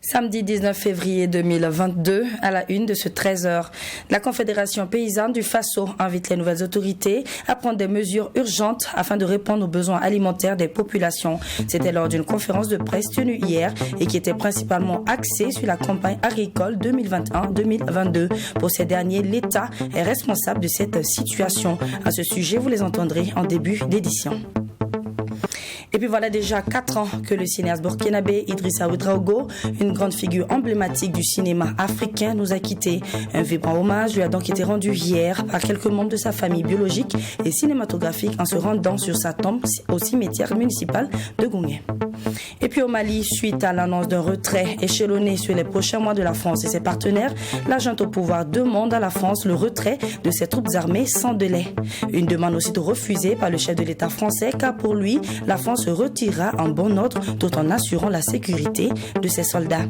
Samedi 19 février 2022, à la une de ce 13h, la Confédération paysanne du Faso invite les nouvelles autorités à prendre des mesures urgentes afin de répondre aux besoins alimentaires des populations. C'était lors d'une conférence de presse tenue hier et qui était principalement axée sur la campagne agricole 2021-2022. Pour ces derniers, l'État est responsable de cette situation. À ce sujet, vous les entendrez en début d'édition. Et puis voilà déjà 4 ans que le cinéaste burkinabé Idrissa Ouedraogo, une grande figure emblématique du cinéma africain, nous a quittés. Un vibrant hommage lui a donc été rendu hier par quelques membres de sa famille biologique et cinématographique en se rendant sur sa tombe au cimetière municipal de Gongé. Et puis au Mali, suite à l'annonce d'un retrait échelonné sur les prochains mois de la France et ses partenaires, la junte au pouvoir demande à la France le retrait de ses troupes armées sans délai. Une demande aussitôt refusée par le chef de l'État français car pour lui, la France se retirera en bon ordre tout en assurant la sécurité de ses soldats.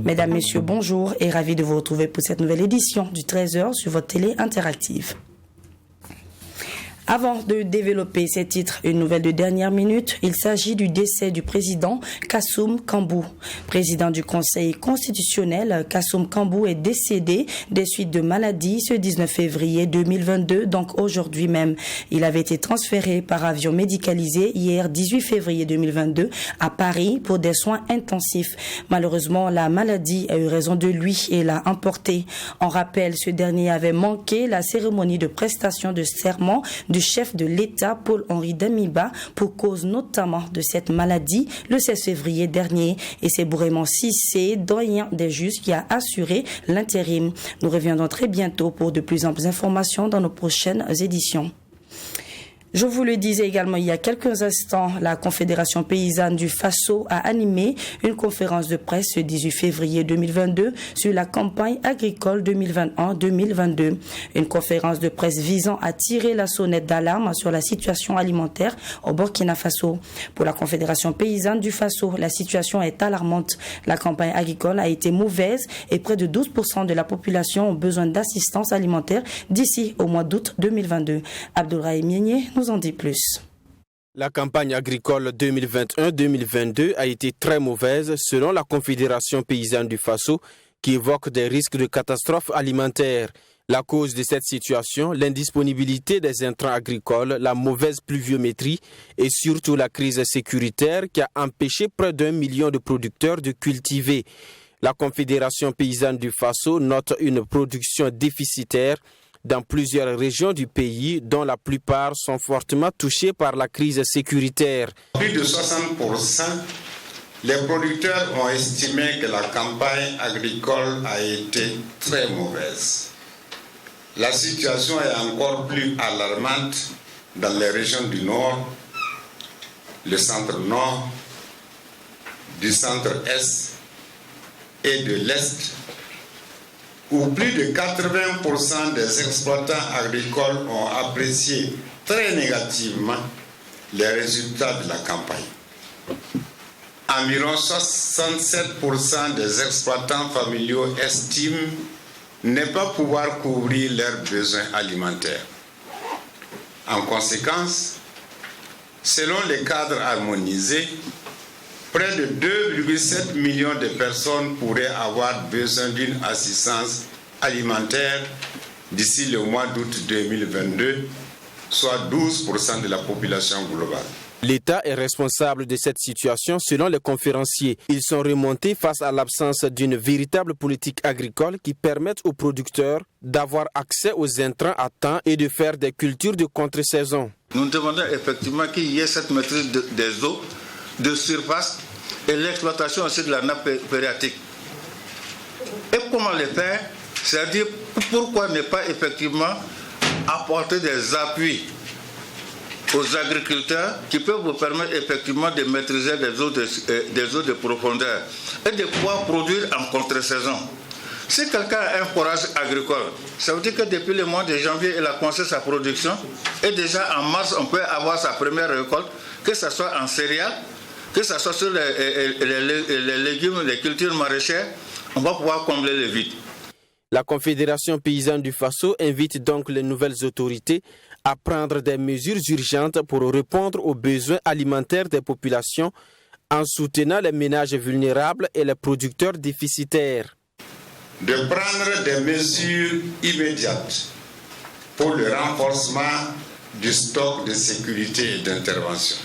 Mesdames, Messieurs, bonjour et ravi de vous retrouver pour cette nouvelle édition du 13h sur votre télé interactive. Avant de développer ces titres, une nouvelle de dernière minute, il s'agit du décès du président Kassoum Kambou. Président du Conseil constitutionnel, Kassoum Kambou est décédé des suites de maladie ce 19 février 2022, donc aujourd'hui même. Il avait été transféré par avion médicalisé hier 18 février 2022 à Paris pour des soins intensifs. Malheureusement, la maladie a eu raison de lui et l'a emporté. En rappel, ce dernier avait manqué la cérémonie de prestation de serment du chef de l'État Paul-Henri Damiba pour cause notamment de cette maladie le 16 février dernier. Et c'est Bourrémon Cissé, doyen des juges, qui a assuré l'intérim. Nous reviendrons très bientôt pour de plus amples informations dans nos prochaines éditions. Je vous le disais également il y a quelques instants, la Confédération paysanne du Faso a animé une conférence de presse le 18 février 2022 sur la campagne agricole 2021-2022. Une conférence de presse visant à tirer la sonnette d'alarme sur la situation alimentaire au Burkina Faso. Pour la Confédération paysanne du Faso, la situation est alarmante. La campagne agricole a été mauvaise et près de 12% de la population ont besoin d'assistance alimentaire d'ici au mois d'août 2022. Abdoulrahim Mienye nous en dit plus. La campagne agricole 2021-2022 a été très mauvaise selon la Confédération paysanne du Faso qui évoque des risques de catastrophe alimentaire. La cause de cette situation, l'indisponibilité des intrants agricoles, la mauvaise pluviométrie et surtout la crise sécuritaire qui a empêché près d'1 million de producteurs de cultiver. La Confédération paysanne du Faso note une production déficitaire dans plusieurs régions du pays, dont la plupart sont fortement touchées par la crise sécuritaire. Plus de 60%, les producteurs ont estimé que la campagne agricole a été très mauvaise. La situation est encore plus alarmante dans les régions du Nord, le centre-Nord, du centre-Est et de l'Est, où plus de 80% des exploitants agricoles ont apprécié très négativement les résultats de la campagne. Environ 67% des exploitants familiaux estiment ne pas pouvoir couvrir leurs besoins alimentaires. En conséquence, selon les cadres harmonisés, près de 2,7 millions de personnes pourraient avoir besoin d'une assistance alimentaire d'ici le mois d'août 2022, soit 12% de la population globale. L'État est responsable de cette situation selon les conférenciers. Ils sont remontés face à l'absence d'une véritable politique agricole qui permette aux producteurs d'avoir accès aux intrants à temps et de faire des cultures de contre-saison. Nous demandons effectivement qu'il y ait cette maîtrise des eaux de surface et l'exploitation aussi de la nappe phréatique. Et comment le faire? C'est-à-dire pourquoi ne pas effectivement apporter des appuis aux agriculteurs qui peuvent vous permettre effectivement de maîtriser des eaux de profondeur et de pouvoir produire en contre-saison. Si quelqu'un a un forage agricole, ça veut dire que depuis le mois de janvier, il a commencé sa production et déjà en mars, on peut avoir sa première récolte, que ce soit en céréales, que ce soit sur les légumes, les cultures maraîchères, on va pouvoir combler le vide. La Confédération paysanne du Faso invite donc les nouvelles autorités à prendre des mesures urgentes pour répondre aux besoins alimentaires des populations en soutenant les ménages vulnérables et les producteurs déficitaires. De prendre des mesures immédiates pour le renforcement du stock de sécurité et d'intervention.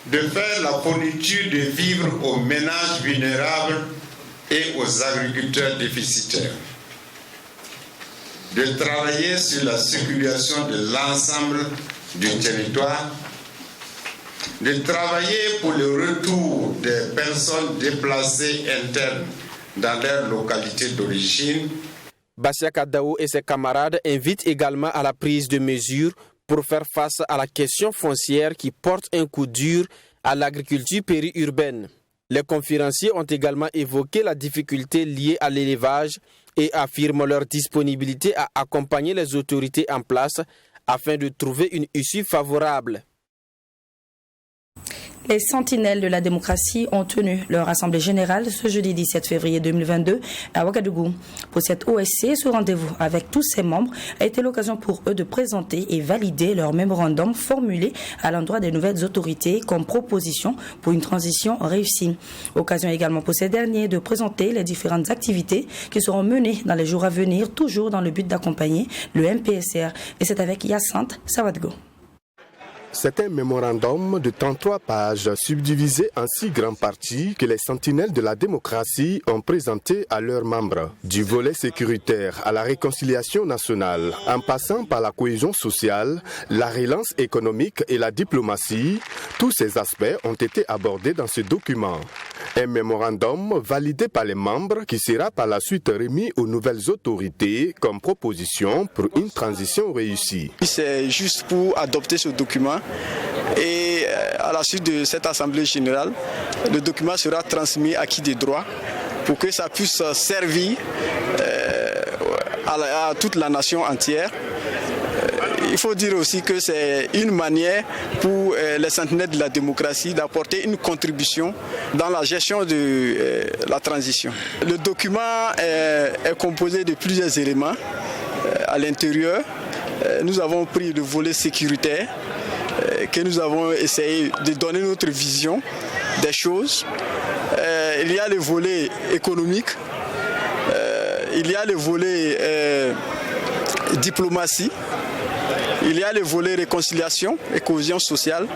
De faire la fourniture de vivres aux ménages vulnérables et aux agriculteurs déficitaires. De travailler sur la sécurisation de l'ensemble du territoire. De travailler pour le retour des personnes déplacées internes dans leur localité d'origine. Bassiaka Daou et ses camarades invitent également à la prise de mesures pour faire face à la question foncière qui porte un coup dur à l'agriculture périurbaine. Les conférenciers ont également évoqué la difficulté liée à l'élevage et affirment leur disponibilité à accompagner les autorités en place afin de trouver une issue favorable. Les sentinelles de la démocratie ont tenu leur assemblée générale ce jeudi 17 février 2022 à Ouagadougou. Pour cette OSC, ce rendez-vous avec tous ses membres a été l'occasion pour eux de présenter et valider leur mémorandum formulé à l'endroit des nouvelles autorités comme proposition pour une transition réussie. Occasion également pour ces derniers de présenter les différentes activités qui seront menées dans les jours à venir, toujours dans le but d'accompagner le MPSR. Et c'est avec Hyacinthe Sawadgo. C'est un mémorandum de 33 pages subdivisé en 6 grandes parties que les sentinelles de la démocratie ont présenté à leurs membres. Du volet sécuritaire à la réconciliation nationale, en passant par la cohésion sociale, la relance économique et la diplomatie, tous ces aspects ont été abordés dans ce document. Un mémorandum validé par les membres qui sera par la suite remis aux nouvelles autorités comme proposition pour une transition réussie. C'est juste pour adopter ce document et à la suite de cette assemblée générale, le document sera transmis à qui des droits pour que ça puisse servir à toute la nation entière. Il faut dire aussi que c'est une manière pour les sentinelles de la démocratie d'apporter une contribution dans la gestion de la transition. Le document est composé de plusieurs éléments. À l'intérieur, nous avons pris le volet sécuritaire, que nous avons essayé de donner notre vision des choses. Il y a le volet économique, il y a le volet diplomatie, il y a le volet réconciliation et cohésion sociale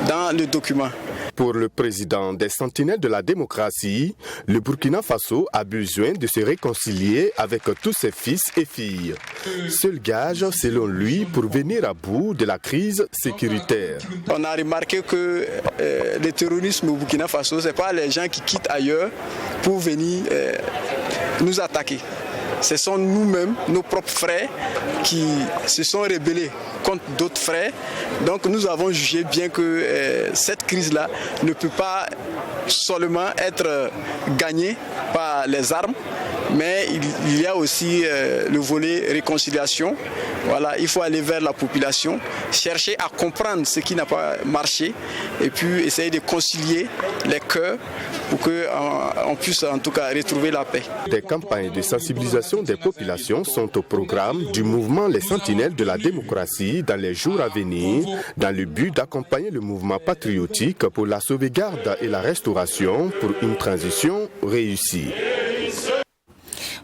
dans le document. Pour le président des sentinelles de la démocratie, le Burkina Faso a besoin de se réconcilier avec tous ses fils et filles. Seul gage, selon lui, pour venir à bout de la crise sécuritaire. On a remarqué que le terrorisme au Burkina Faso, ce n'est pas les gens qui quittent ailleurs pour venir nous attaquer. Ce sont nous-mêmes, nos propres frères, qui se sont rebellés contre d'autres frères. Donc nous avons jugé bien que cette crise-là ne peut pas seulement être gagnée par les armes, mais il y a aussi le volet réconciliation. Voilà, il faut aller vers la population, chercher à comprendre ce qui n'a pas marché et puis essayer de concilier les cœurs pour qu'on puisse en tout cas retrouver la paix. Des campagnes de sensibilisation des populations sont au programme du mouvement Les Sentinelles de la démocratie dans les jours à venir, dans le but d'accompagner le mouvement patriotique pour la sauvegarde et la restauration pour une transition réussie.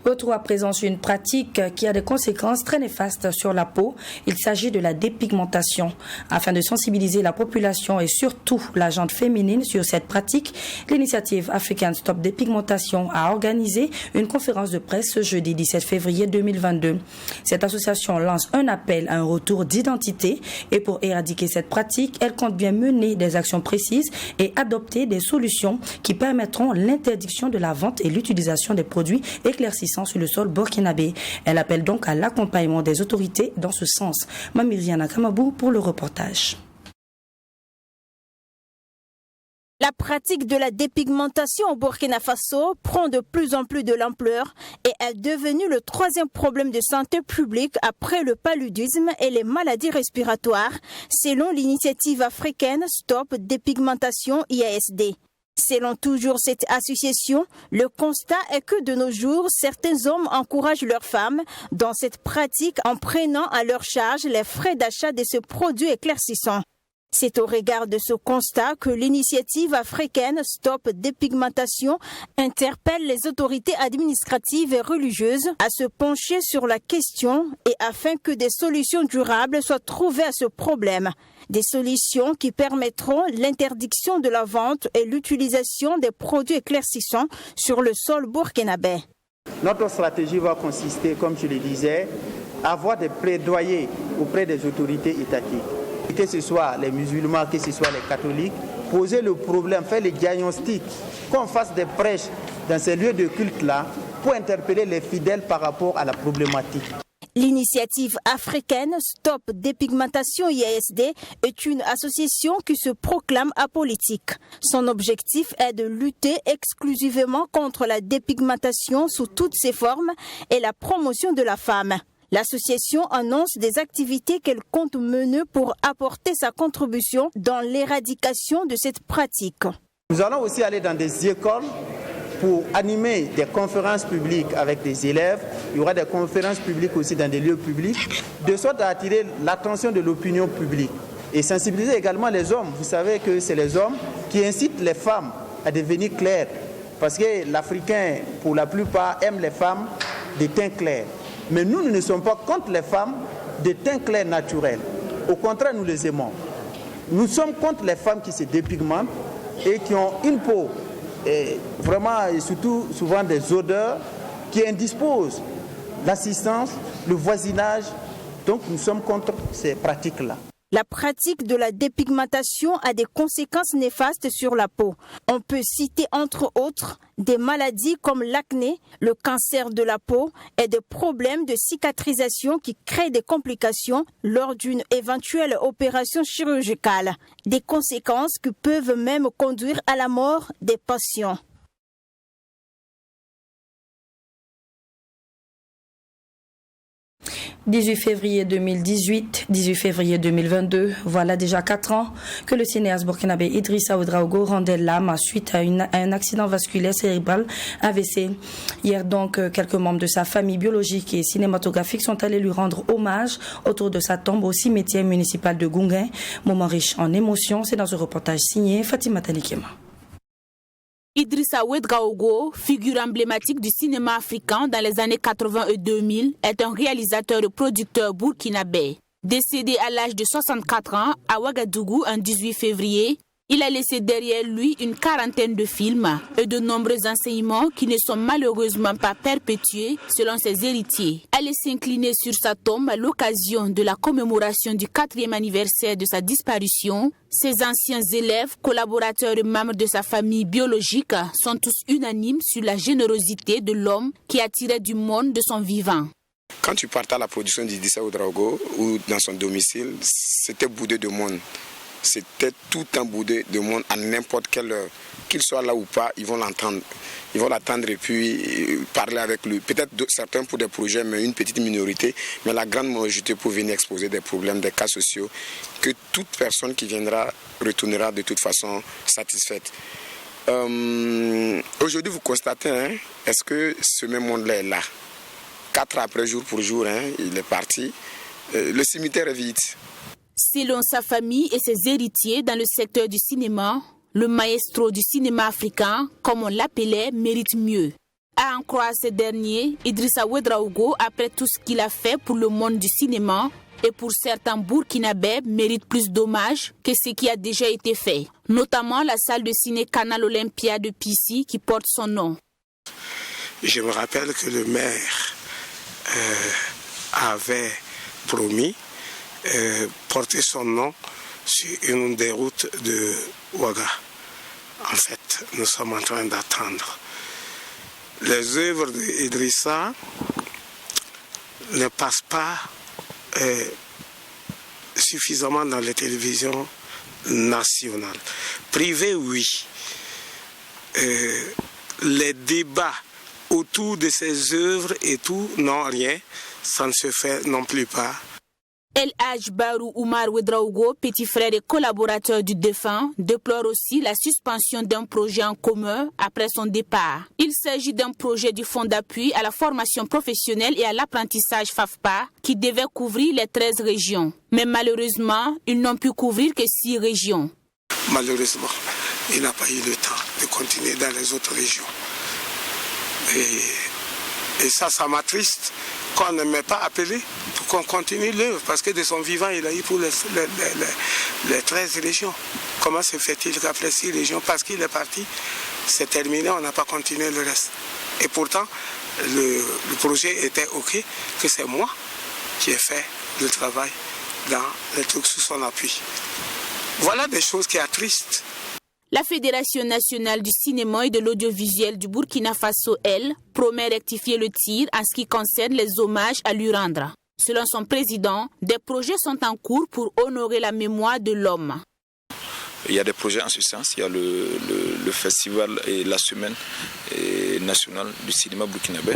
Retour à présent sur une pratique qui a des conséquences très néfastes sur la peau. Il s'agit de la dépigmentation. Afin de sensibiliser la population et surtout la gente féminine sur cette pratique, l'initiative African Stop Dépigmentation a organisé une conférence de presse ce jeudi 17 février 2022. Cette association lance un appel à un retour d'identité et pour éradiquer cette pratique, elle compte bien mener des actions précises et adopter des solutions qui permettront l'interdiction de la vente et l'utilisation des produits éclaircissants sur le sol burkinabé. Elle appelle donc à l'accompagnement des autorités dans ce sens. Mamiriana Kamabou pour le reportage. La La pratique de la dépigmentation au Burkina Faso prend de plus en plus de l'ampleur et est devenue le troisième problème de santé publique après le paludisme et les maladies respiratoires, selon l'initiative africaine Stop Dépigmentation IASD. Selon toujours cette association, le constat est que de nos jours, certains hommes encouragent leurs femmes dans cette pratique en prenant à leur charge les frais d'achat de ce produit éclaircissant. C'est au regard de ce constat que l'initiative africaine Stop Dépigmentation interpelle les autorités administratives et religieuses à se pencher sur la question et afin que des solutions durables soient trouvées à ce problème. Des solutions qui permettront l'interdiction de la vente et l'utilisation des produits éclaircissants sur le sol burkinabé. Notre stratégie va consister, comme je le disais, à avoir des plaidoyers auprès des autorités étatiques. Que ce soit les musulmans, que ce soit les catholiques, poser le problème, faire les diagnostics, qu'on fasse des prêches dans ces lieux de culte-là pour interpeller les fidèles par rapport à la problématique. L'initiative africaine Stop Dépigmentation IASD est une association qui se proclame apolitique. Son objectif est de lutter exclusivement contre la dépigmentation sous toutes ses formes et la promotion de la femme. L'association annonce des activités qu'elle compte mener pour apporter sa contribution dans l'éradication de cette pratique. Nous allons aussi aller dans des écoles pour animer des conférences publiques avec des élèves. Il y aura des conférences publiques aussi dans des lieux publics, de sorte à attirer l'attention de l'opinion publique et sensibiliser également les hommes. Vous savez que c'est les hommes qui incitent les femmes à devenir claires, parce que l'Africain, pour la plupart, aime les femmes de teint clair. Mais nous ne sommes pas contre les femmes de teint clair naturel. Au contraire, nous les aimons. Nous sommes contre les femmes qui se dépigmentent et qui ont une peau vraiment et surtout souvent des odeurs qui indisposent l'assistance, le voisinage. Donc nous sommes contre ces pratiques-là. La pratique de la dépigmentation a des conséquences néfastes sur la peau. On peut citer entre autres des maladies comme l'acné, le cancer de la peau et des problèmes de cicatrisation qui créent des complications lors d'une éventuelle opération chirurgicale. Des conséquences qui peuvent même conduire à la mort des patients. « 18 février 2018, 18 février 2022, voilà déjà 4 ans que le cinéaste burkinabé Idrissa Ouedraogo rendait l'âme suite à un accident vasculaire cérébral AVC. Hier donc, quelques membres de sa famille biologique et cinématographique sont allés lui rendre hommage autour de sa tombe au cimetière municipal de Gounguin. Moment riche en émotions, c'est dans un reportage signé Fatima Tanikema. Idrissa Ouedraogo, figure emblématique du cinéma africain dans les années 80 et 2000, est un réalisateur et producteur burkinabé. Décédé à l'âge de 64 ans à Ouagadougou en 18 février, il a laissé derrière lui une quarantaine de films et de nombreux enseignements qui ne sont malheureusement pas perpétués selon ses héritiers. Allez s'incliner sur sa tombe à l'occasion de la commémoration du 4e anniversaire de sa disparition. Ses anciens élèves, collaborateurs et membres de sa famille biologique sont tous unanimes sur la générosité de l'homme qui attirait du monde de son vivant. Quand tu partais à la production d'Idrissa Ouedraogo ou dans son domicile, c'était boudé de monde. C'était tout un boudé de monde à n'importe quelle heure. Qu'il soit là ou pas, ils vont l'entendre. Ils vont l'attendre et puis parler avec lui. Peut-être certains pour des projets, mais une petite minorité. Mais la grande majorité pour venir exposer des problèmes, des cas sociaux, que toute personne qui viendra retournera de toute façon satisfaite. Aujourd'hui, vous constatez, est-ce que ce même monde-là est là? 4 après, jour pour jour, il est parti. Le cimetière est vide. Selon sa famille et ses héritiers dans le secteur du cinéma, le maestro du cinéma africain, comme on l'appelait, mérite mieux. À en croire ces derniers, Idrissa Ouedraogo, après tout ce qu'il a fait pour le monde du cinéma et pour certains burkinabés, mérite plus d'hommages que ce qui a déjà été fait. Notamment la salle de ciné Canal Olympia de Pissy qui porte son nom. Je me rappelle que le maire avait promis porter son nom sur une des routes de Ouaga. En fait, nous sommes en train d'attendre. Les œuvres d'Idrissa ne passent pas suffisamment dans les télévisions nationales. Privées, oui, les débats autour de ces œuvres et tout, non, rien, ça ne se fait non plus pas. El Hadj Barou Oumar Ouedraogo, petit frère et collaborateur du défunt, déplore aussi la suspension d'un projet en commun après son départ. Il s'agit d'un projet du Fonds d'appui à la formation professionnelle et à l'apprentissage FAFPA qui devait couvrir les 13 régions. Mais malheureusement, ils n'ont pu couvrir que 6 régions. Malheureusement, il n'a pas eu le temps de continuer dans les autres régions. Et ça m'attriste qu'on ne m'ait pas appelé pour qu'on continue l'œuvre, parce que de son vivant, il a eu pour les 13 régions. Comment se fait-il qu'après 6 régions, parce qu'il est parti, c'est terminé, on n'a pas continué le reste. Et pourtant, le projet était OK, que c'est moi qui ai fait le travail dans les trucs sous son appui. Voilà des choses qui attristent. La Fédération nationale du cinéma et de l'audiovisuel du Burkina Faso, elle, promet rectifier le tir en ce qui concerne les hommages à lui rendre. Selon son président, des projets sont en cours pour honorer la mémoire de l'homme. Il y a des projets en ce sens. Il y a le festival et la semaine nationale du cinéma burkinabé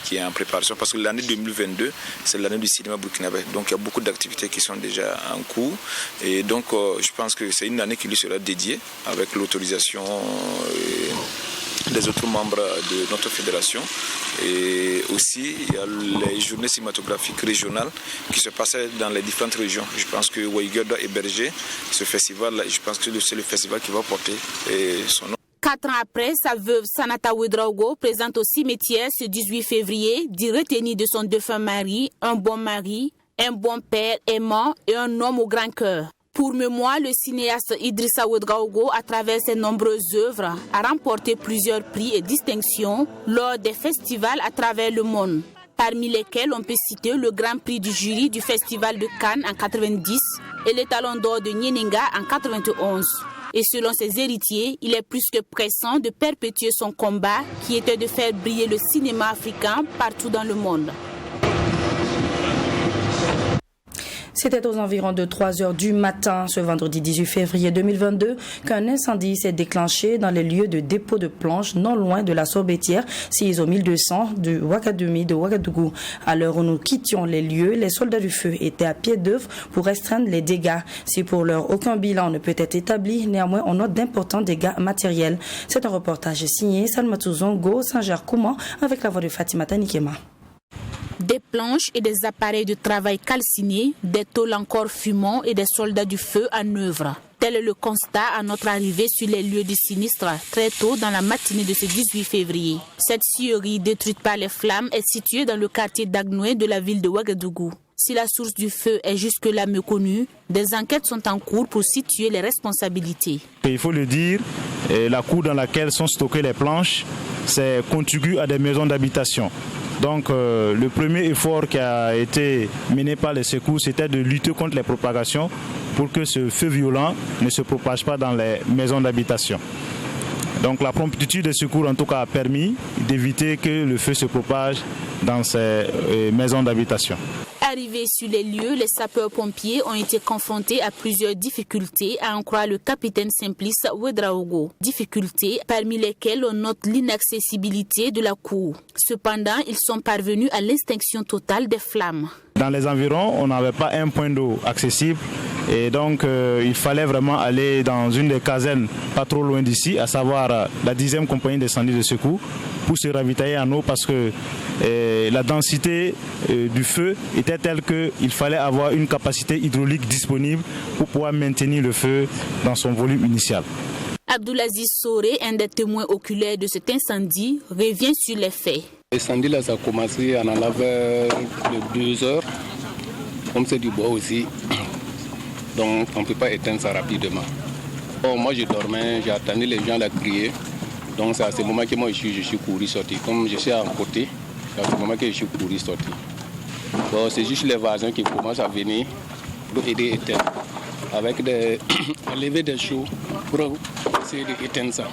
qui est en préparation parce que l'année 2022, c'est l'année du cinéma burkinabé. Donc il y a beaucoup d'activités qui sont déjà en cours. Et donc je pense que c'est une année qui lui sera dédiée avec l'autorisation des autres membres de notre fédération. Et aussi, il y a les journées cinématographiques régionales qui se passaient dans les différentes régions. Je pense que Ouaiga doit héberger ce festival. Je pense que c'est le festival qui va porter son nom. 4 ans après, sa veuve Sanata Ouedraogo présente au cimetière ce 18 février dit retenir de son défunt mari, un bon père aimant et un homme au grand cœur. Pour mémoire, le cinéaste Idrissa Ouedraogo, à travers ses nombreuses œuvres, a remporté plusieurs prix et distinctions lors des festivals à travers le monde, parmi lesquels on peut citer le Grand Prix du jury du Festival de Cannes en 90 et les Talons d'or de Nyeninga en 91. Et selon ses héritiers, il est plus que pressant de perpétuer son combat qui était de faire briller le cinéma africain partout dans le monde. C'était aux environs de 3 heures du matin, ce vendredi 18 février 2022, qu'un incendie s'est déclenché dans les lieux de dépôt de planches non loin de la Sorbetière, CISO 1200 de Ouagadougou de Ouagadougou. À l'heure où nous quittions les lieux, les soldats du feu étaient à pied d'œuvre pour restreindre les dégâts. Si pour l'heure aucun bilan ne peut être établi, néanmoins on note d'importants dégâts matériels. C'est un reportage signé Salmatou Zongo, Saint-Ger-Kouman, avec la voix de Fatima Tanikema. Des planches et des appareils de travail calcinés, des tôles encore fumants et des soldats du feu en œuvre. Tel est le constat à notre arrivée sur les lieux du sinistre très tôt dans la matinée de ce 18 février. Cette scierie détruite par les flammes est située dans le quartier d'Agnoué de la ville de Ouagadougou. Si la source du feu est jusque-là méconnue, des enquêtes sont en cours pour situer les responsabilités. Il faut le dire, la cour dans laquelle sont stockées les planches, c'est contigu à des maisons d'habitation. Donc le premier effort qui a été mené par les secours, c'était de lutter contre les propagations pour que ce feu violent ne se propage pas dans les maisons d'habitation. Donc la promptitude des secours en tout cas a permis d'éviter que le feu se propage dans ces maisons d'habitation. Arrivés sur les lieux, les sapeurs-pompiers ont été confrontés à plusieurs difficultés, à en croire le capitaine Simplice Ouedraogo. Difficultés parmi lesquelles on note l'inaccessibilité de la cour. Cependant, ils sont parvenus à l'extinction totale des flammes. Dans les environs, on n'avait pas un point d'eau accessible et donc il fallait vraiment aller dans une des casernes pas trop loin d'ici, à savoir la 10e compagnie d'incendie de secours, pour se ravitailler en eau parce que la densité du feu était telle qu'il fallait avoir une capacité hydraulique disponible pour pouvoir maintenir le feu dans son volume initial. Abdoulaziz Soré, un des témoins oculaires de cet incendie, revient sur les faits. L'incendie là, ça a commencé à en avait 2 heures. Comme c'est du bois aussi, donc on ne peut pas éteindre ça rapidement. Bon, moi je dormais, j'ai attendu les gens là crier. Donc c'est à ce moment que moi je suis couru sorti. Comme je suis à côté, c'est à ce moment que je suis couru sorti. Bon, c'est juste les voisins qui commencent à venir pour aider à éteindre. Avec des lever des chaux pour essayer d'éteindre ça.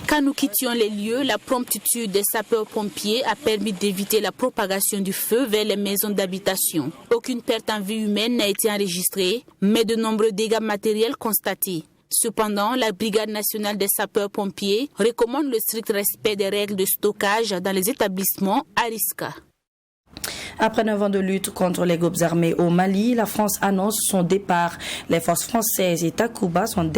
Quand nous quittions les lieux, la promptitude des sapeurs-pompiers a permis d'éviter la propagation du feu vers les maisons d'habitation. Aucune perte en vie humaine n'a été enregistrée, mais de nombreux dégâts matériels constatés. Cependant, la Brigade nationale des sapeurs-pompiers recommande le strict respect des règles de stockage dans les établissements à risque. Après 9 ans de lutte contre les groupes armés au Mali, la France annonce son départ. Les forces françaises et Takuba sont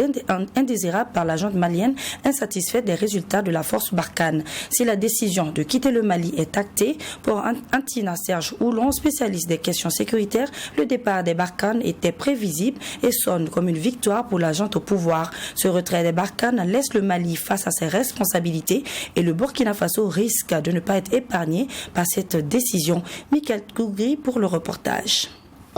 indésirables par la junte malienne, insatisfaite des résultats de la force Barkhane. Si la décision de quitter le Mali est actée, pour Antina Serge Oulon, spécialiste des questions sécuritaires, le départ des Barkhane était prévisible et sonne comme une victoire pour la junte au pouvoir. Ce retrait des Barkhane laisse le Mali face à ses responsabilités et le Burkina Faso risque de ne pas être épargné par cette décision. Michael Kougri pour le reportage.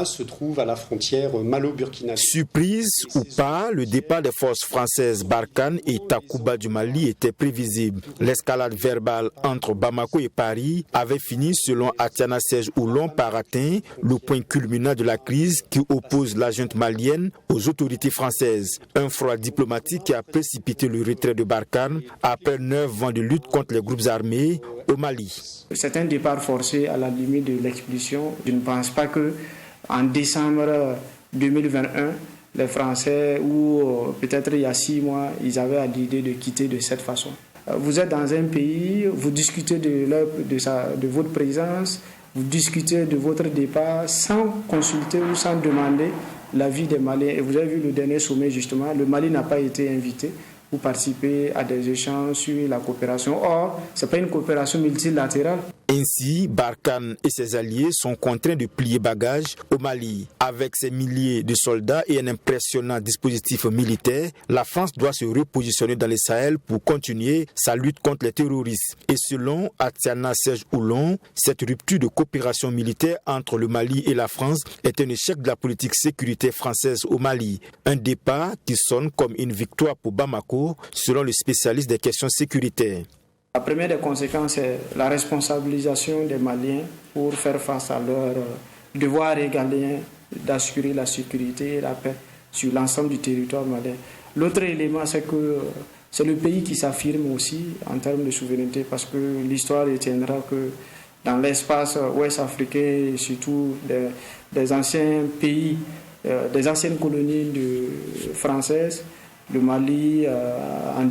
Se trouve à la frontière malo-burkinabé. Surprise ou pas, le départ des forces françaises Barkhane et Takuba du Mali était prévisible. L'escalade verbale entre Bamako et Paris avait fini, selon Atiana Serge Oulon, par atteindre le point culminant de la crise qui oppose la junte malienne aux autorités françaises. Un froid diplomatique qui a précipité le retrait de Barkhane après 9 ans de lutte contre les groupes armés au Mali. C'est un départ forcé à la limite de l'expulsion. Je ne pense pas que en décembre 2021, les Français, ou peut-être il y a 6 mois, ils avaient l'idée de quitter de cette façon. Vous êtes dans un pays, vous discutez de votre présence, vous discutez de votre départ sans consulter ou sans demander l'avis des Maliens. Et vous avez vu le dernier sommet justement, le Mali n'a pas été invité pour participer à des échanges sur la coopération. Or, ce n'est pas une coopération multilatérale. Ainsi, Barkhane et ses alliés sont contraints de plier bagages au Mali. Avec ses milliers de soldats et un impressionnant dispositif militaire, la France doit se repositionner dans le Sahel pour continuer sa lutte contre les terroristes. Et selon Atiana Serge Oulon, cette rupture de coopération militaire entre le Mali et la France est un échec de la politique sécuritaire française au Mali. Un départ qui sonne comme une victoire pour Bamako, selon le spécialiste des questions sécuritaires. La première des conséquences, c'est la responsabilisation des Maliens pour faire face à leur devoir régalien d'assurer la sécurité et la paix sur l'ensemble du territoire malien. L'autre élément, c'est que c'est le pays qui s'affirme aussi en termes de souveraineté, parce que l'histoire retiendra que dans l'espace ouest africain, et surtout des anciens pays, des anciennes colonies françaises, le Mali, en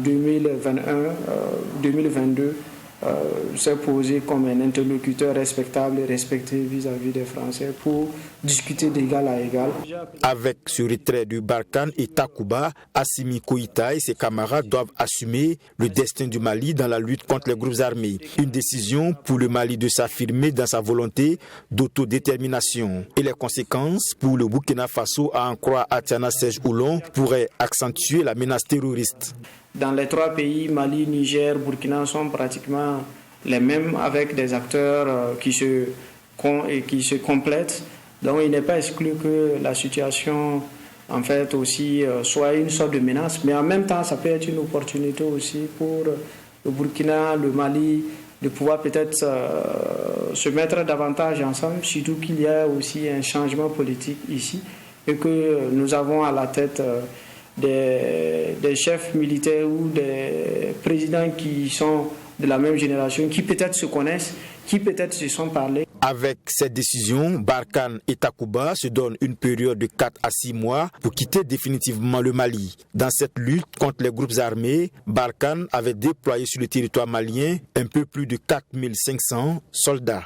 2021-2022, s'est posé comme un interlocuteur respectable et respecté vis-à-vis des Français pour discuter d'égal à égal. Avec ce retrait de Barkhane et Takuba, Assimi Koïta et ses camarades doivent assumer le destin du Mali dans la lutte contre les groupes armés. Une décision pour le Mali de s'affirmer dans sa volonté d'autodétermination. Et les conséquences pour le Burkina Faso, à en croire Atiana Serge Oulon, pourraient accentuer la menace terroriste. Dans les 3 pays, Mali, Niger, Burkina, sont pratiquement les mêmes, avec des acteurs qui se complètent. Donc il n'est pas exclu que la situation en fait aussi soit une sorte de menace, mais en même temps ça peut être une opportunité aussi pour le Burkina, le Mali, de pouvoir peut-être se mettre davantage ensemble, surtout qu'il y a aussi un changement politique ici et que nous avons à la tête des chefs militaires ou des présidents qui sont de la même génération, qui peut-être se connaissent, qui peut-être se sont parlé. Avec cette décision, Barkhane et Takuba se donnent une période de 4 à 6 mois pour quitter définitivement le Mali. Dans cette lutte contre les groupes armés, Barkhane avait déployé sur le territoire malien un peu plus de 4500 soldats.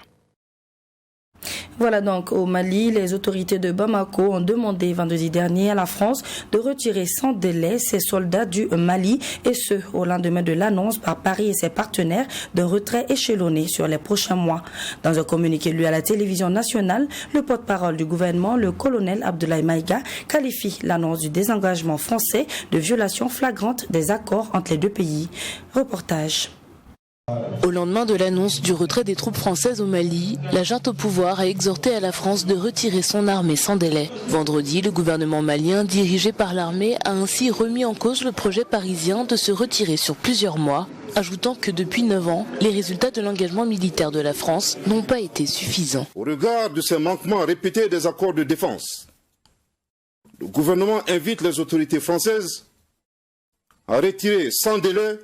Voilà donc au Mali, les autorités de Bamako ont demandé vendredi dernier à la France de retirer sans délai ses soldats du Mali, et ce au lendemain de l'annonce par Paris et ses partenaires d'un retrait échelonné sur les prochains mois. Dans un communiqué lu à la télévision nationale, le porte-parole du gouvernement, le colonel Abdoulaye Maïga, qualifie l'annonce du désengagement français de violation flagrante des accords entre les 2 pays. Reportage. Au lendemain de l'annonce du retrait des troupes françaises au Mali, la junte au pouvoir a exhorté à la France de retirer son armée sans délai. Vendredi, le gouvernement malien, dirigé par l'armée, a ainsi remis en cause le projet parisien de se retirer sur plusieurs mois, ajoutant que depuis 9 ans, les résultats de l'engagement militaire de la France n'ont pas été suffisants. Au regard de ces manquements répétés des accords de défense, le gouvernement invite les autorités françaises à retirer sans délai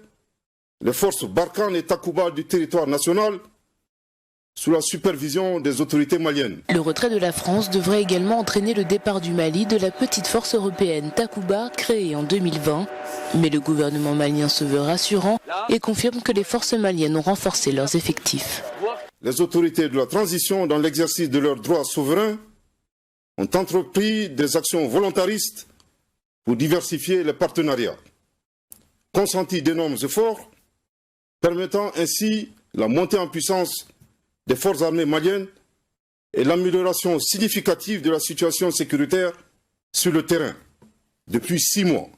les forces Barkhane et Takuba du territoire national sous la supervision des autorités maliennes. Le retrait de la France devrait également entraîner le départ du Mali de la petite force européenne Takuba, créée en 2020. Mais le gouvernement malien se veut rassurant et confirme que les forces maliennes ont renforcé leurs effectifs. Les autorités de la transition, dans l'exercice de leurs droits souverains, ont entrepris des actions volontaristes pour diversifier les partenariats, consenti d'énormes efforts, permettant ainsi la montée en puissance des forces armées maliennes et l'amélioration significative de la situation sécuritaire sur le terrain depuis 6 mois,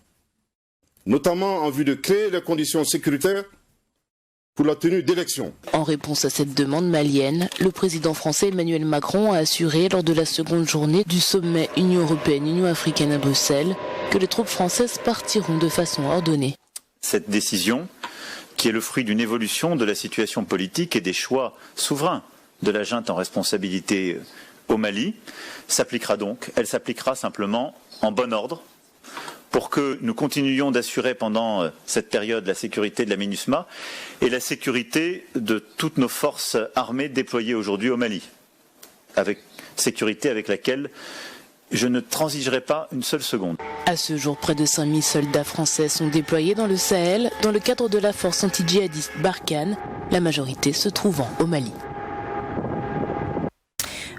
notamment en vue de créer les conditions sécuritaires pour la tenue d'élections. En réponse à cette demande malienne, le président français Emmanuel Macron a assuré lors de la seconde journée du sommet Union européenne-Union africaine à Bruxelles que les troupes françaises partiront de façon ordonnée. Cette décision, qui est le fruit d'une évolution de la situation politique et des choix souverains de la junte en responsabilité au Mali, s'appliquera donc. Elle s'appliquera simplement en bon ordre pour que nous continuions d'assurer pendant cette période la sécurité de la MINUSMA et la sécurité de toutes nos forces armées déployées aujourd'hui au Mali. Sécurité avec laquelle je ne transigerai pas une seule seconde. À ce jour, près de 5000 soldats français sont déployés dans le Sahel dans le cadre de la force anti-djihadiste Barkhane, la majorité se trouvant au Mali.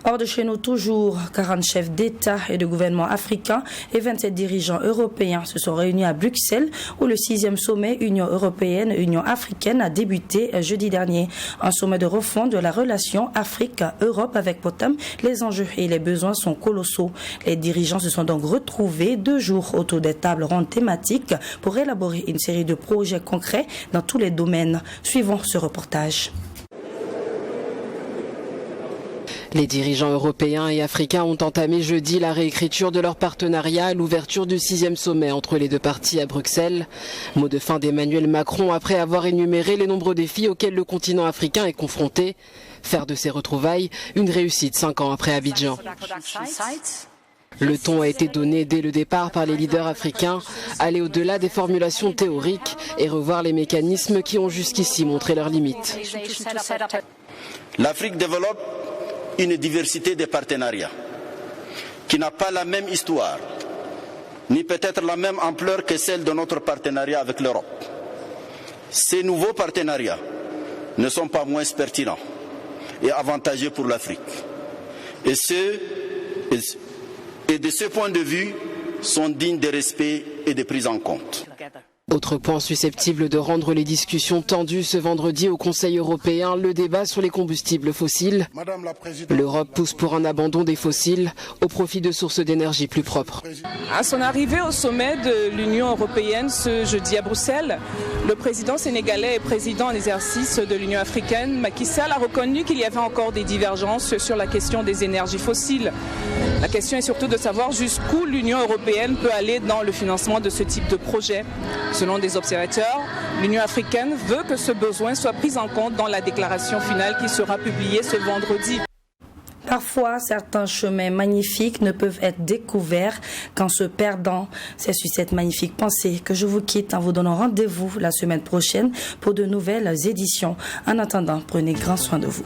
Hors de chez nous toujours, 40 chefs d'État et de gouvernements africains et 27 dirigeants européens se sont réunis à Bruxelles où le 6e sommet Union européenne-Union africaine a débuté jeudi dernier. Un sommet de refonte de la relation Afrique-Europe avec pour thème les enjeux et les besoins sont colossaux. Les dirigeants se sont donc retrouvés 2 jours autour des tables rondes thématiques pour élaborer une série de projets concrets dans tous les domaines. Suivons ce reportage. Les dirigeants européens et africains ont entamé jeudi la réécriture de leur partenariat à l'ouverture du 6e sommet entre les deux parties à Bruxelles. Mot de fin d'Emmanuel Macron après avoir énuméré les nombreux défis auxquels le continent africain est confronté. Faire de ces retrouvailles une réussite 5 ans après Abidjan. Le ton a été donné dès le départ par les leaders africains, aller au-delà des formulations théoriques et revoir les mécanismes qui ont jusqu'ici montré leurs limites. L'Afrique développe une diversité de partenariats qui n'a pas la même histoire, ni peut-être la même ampleur que celle de notre partenariat avec l'Europe. Ces nouveaux partenariats ne sont pas moins pertinents et avantageux pour l'Afrique. Et de ce point de vue, sont dignes de respect et de prise en compte. Autre point susceptible de rendre les discussions tendues ce vendredi au Conseil européen, le débat sur les combustibles fossiles. L'Europe pousse pour un abandon des fossiles au profit de sources d'énergie plus propres. À son arrivée au sommet de l'Union européenne ce jeudi à Bruxelles, le président sénégalais et président en exercice de l'Union africaine, Macky Sall, a reconnu qu'il y avait encore des divergences sur la question des énergies fossiles. La question est surtout de savoir jusqu'où l'Union européenne peut aller dans le financement de ce type de projet. Selon des observateurs, l'Union africaine veut que ce besoin soit pris en compte dans la déclaration finale qui sera publiée ce vendredi. Parfois, certains chemins magnifiques ne peuvent être découverts qu'en se perdant. C'est sur cette magnifique pensée que je vous quitte en vous donnant rendez-vous la semaine prochaine pour de nouvelles éditions. En attendant, prenez grand soin de vous.